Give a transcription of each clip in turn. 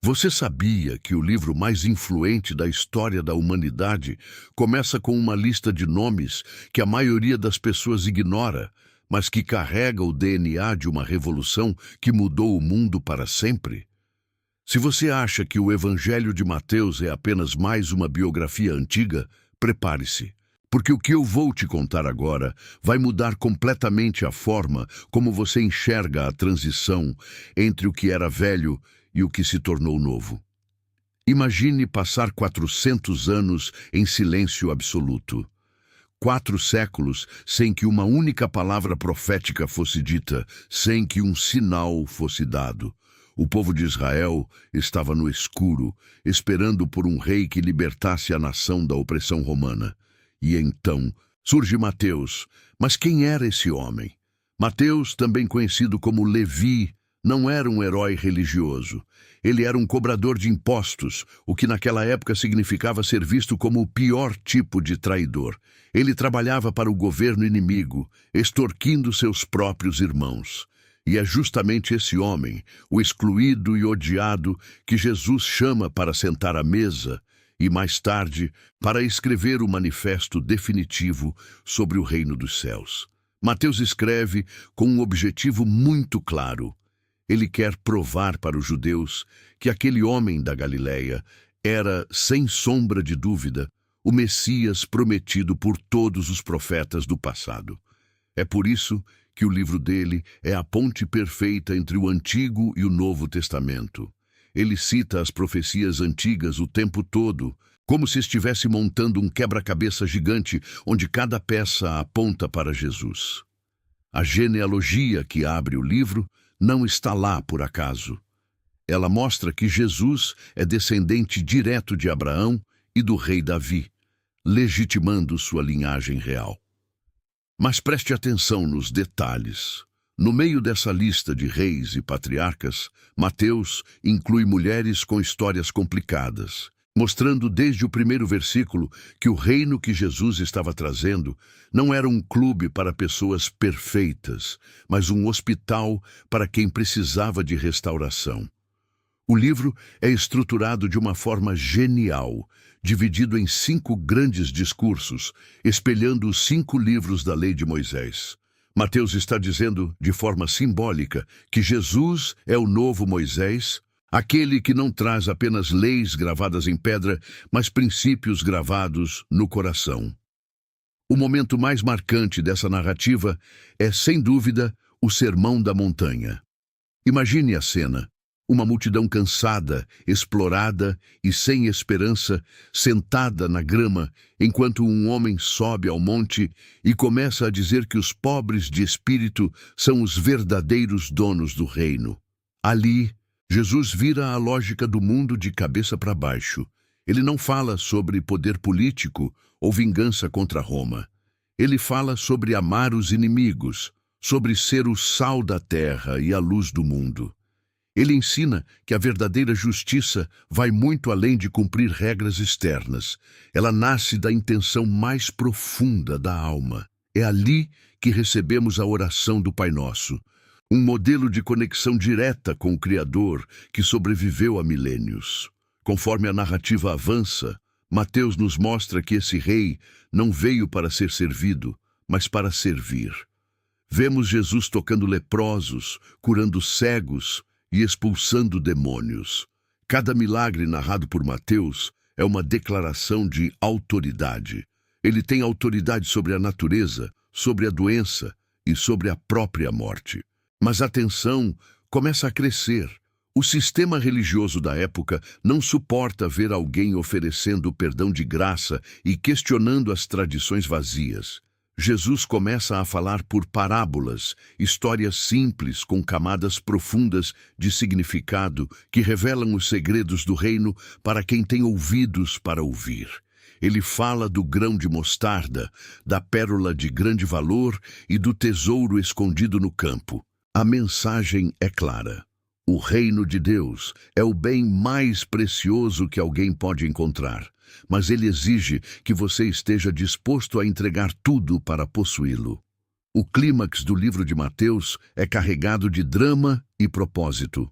Você sabia que o livro mais influente da história da humanidade começa com uma lista de nomes que a maioria das pessoas ignora, mas que carrega o DNA de uma revolução que mudou o mundo para sempre? Se você acha que o Evangelho de Mateus é apenas mais uma biografia antiga, prepare-se. Porque o que eu vou te contar agora vai mudar completamente a forma como você enxerga a transição entre o que era velho e o que se tornou novo. Imagine passar 400 anos em silêncio absoluto. 4 séculos sem que uma única palavra profética fosse dita, sem que um sinal fosse dado. O povo de Israel estava no escuro, esperando por um rei que libertasse a nação da opressão romana. E então surge Mateus. Mas quem era esse homem? Mateus, também conhecido como Levi, não era um herói religioso. Ele era um cobrador de impostos, o que naquela época significava ser visto como o pior tipo de traidor. Ele trabalhava para o governo inimigo, extorquindo seus próprios irmãos. E é justamente esse homem, o excluído e odiado, que Jesus chama para sentar à mesa e, mais tarde, para escrever o manifesto definitivo sobre o reino dos céus. Mateus escreve com um objetivo muito claro. Ele quer provar para os judeus que aquele homem da Galileia era, sem sombra de dúvida, o Messias prometido por todos os profetas do passado. É por isso que o livro dele é a ponte perfeita entre o Antigo e o Novo Testamento. Ele cita as profecias antigas o tempo todo, como se estivesse montando um quebra-cabeça gigante onde cada peça aponta para Jesus. A genealogia que abre o livro não está lá por acaso. Ela mostra que Jesus é descendente direto de Abraão e do rei Davi, legitimando sua linhagem real. Mas preste atenção nos detalhes. No meio dessa lista de reis e patriarcas, Mateus inclui mulheres com histórias complicadas, mostrando desde o primeiro versículo que o reino que Jesus estava trazendo não era um clube para pessoas perfeitas, mas um hospital para quem precisava de restauração. O livro é estruturado de uma forma genial, dividido em 5 grandes discursos, espelhando os 5 livros da lei de Moisés. Mateus está dizendo, de forma simbólica, que Jesus é o novo Moisés, aquele que não traz apenas leis gravadas em pedra, mas princípios gravados no coração. O momento mais marcante dessa narrativa é, sem dúvida, o Sermão da Montanha. Imagine a cena. Uma multidão cansada, explorada e sem esperança, sentada na grama, enquanto um homem sobe ao monte e começa a dizer que os pobres de espírito são os verdadeiros donos do reino. Ali, Jesus vira a lógica do mundo de cabeça para baixo. Ele não fala sobre poder político ou vingança contra Roma. Ele fala sobre amar os inimigos, sobre ser o sal da terra e a luz do mundo. Ele ensina que a verdadeira justiça vai muito além de cumprir regras externas. Ela nasce da intenção mais profunda da alma. É ali que recebemos a oração do Pai Nosso, um modelo de conexão direta com o Criador que sobreviveu a milênios. Conforme a narrativa avança, Mateus nos mostra que esse rei não veio para ser servido, mas para servir. Vemos Jesus tocando leprosos, curando cegos e expulsando demônios. Cada milagre narrado por Mateus é uma declaração de autoridade. Ele tem autoridade sobre a natureza, sobre a doença e sobre a própria morte. Mas a tensão começa a crescer. O sistema religioso da época não suporta ver alguém oferecendo perdão de graça e questionando as tradições vazias. Jesus começa a falar por parábolas, histórias simples com camadas profundas de significado que revelam os segredos do reino para quem tem ouvidos para ouvir. Ele fala do grão de mostarda, da pérola de grande valor e do tesouro escondido no campo. A mensagem é clara. O reino de Deus é o bem mais precioso que alguém pode encontrar, mas ele exige que você esteja disposto a entregar tudo para possuí-lo. O clímax do livro de Mateus é carregado de drama e propósito.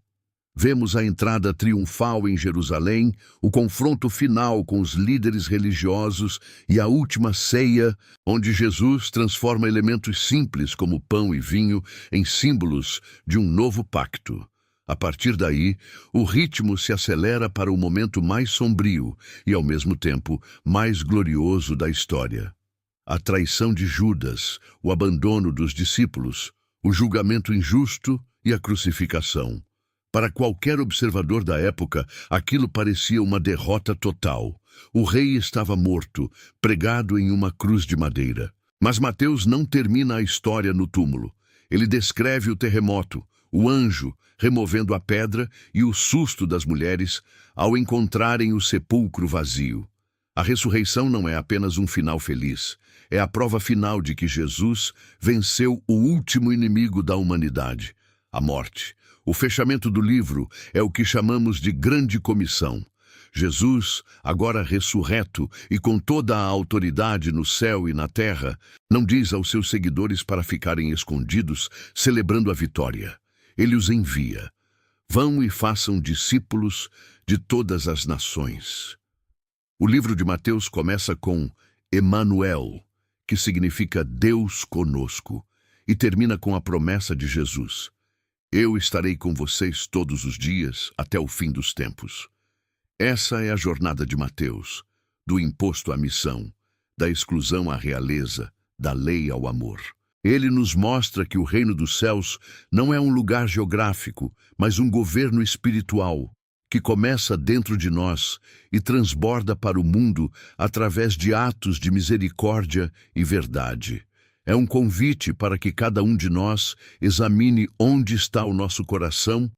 Vemos a entrada triunfal em Jerusalém, o confronto final com os líderes religiosos e a última ceia, onde Jesus transforma elementos simples como pão e vinho em símbolos de um novo pacto. A partir daí, o ritmo se acelera para o momento mais sombrio e, ao mesmo tempo, mais glorioso da história. A traição de Judas, o abandono dos discípulos, o julgamento injusto e a crucificação. Para qualquer observador da época, aquilo parecia uma derrota total. O rei estava morto, pregado em uma cruz de madeira. Mas Mateus não termina a história no túmulo. Ele descreve o terremoto, o anjo removendo a pedra e o susto das mulheres ao encontrarem o sepulcro vazio. A ressurreição não é apenas um final feliz, é a prova final de que Jesus venceu o último inimigo da humanidade, a morte. O fechamento do livro é o que chamamos de Grande Comissão. Jesus, agora ressurreto e com toda a autoridade no céu e na terra, não diz aos seus seguidores para ficarem escondidos, celebrando a vitória. Ele os envia. Vão e façam discípulos de todas as nações. O livro de Mateus começa com Emanuel, que significa Deus conosco, e termina com a promessa de Jesus. Eu estarei com vocês todos os dias, até o fim dos tempos. Essa é a jornada de Mateus, do imposto à missão, da exclusão à realeza, da lei ao amor. Ele nos mostra que o reino dos céus não é um lugar geográfico, mas um governo espiritual, que começa dentro de nós e transborda para o mundo através de atos de misericórdia e verdade. É um convite para que cada um de nós examine onde está o nosso coração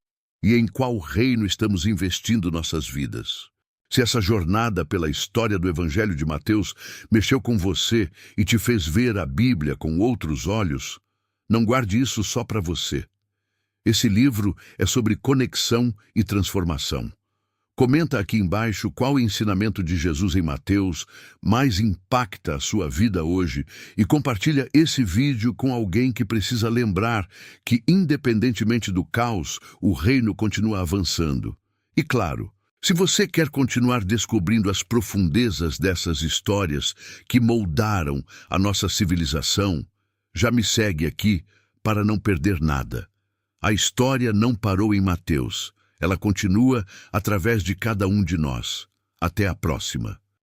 e em qual reino estamos investindo nossas vidas. Se essa jornada pela história do Evangelho de Mateus mexeu com você e te fez ver a Bíblia com outros olhos, não guarde isso só para você. Esse livro é sobre conexão e transformação. Comenta aqui embaixo qual ensinamento de Jesus em Mateus mais impacta a sua vida hoje e compartilha esse vídeo com alguém que precisa lembrar que, independentemente do caos, o reino continua avançando. E claro, se você quer continuar descobrindo as profundezas dessas histórias que moldaram a nossa civilização, já me segue aqui para não perder nada. A história não parou em Mateus. Ela continua através de cada um de nós. Até a próxima.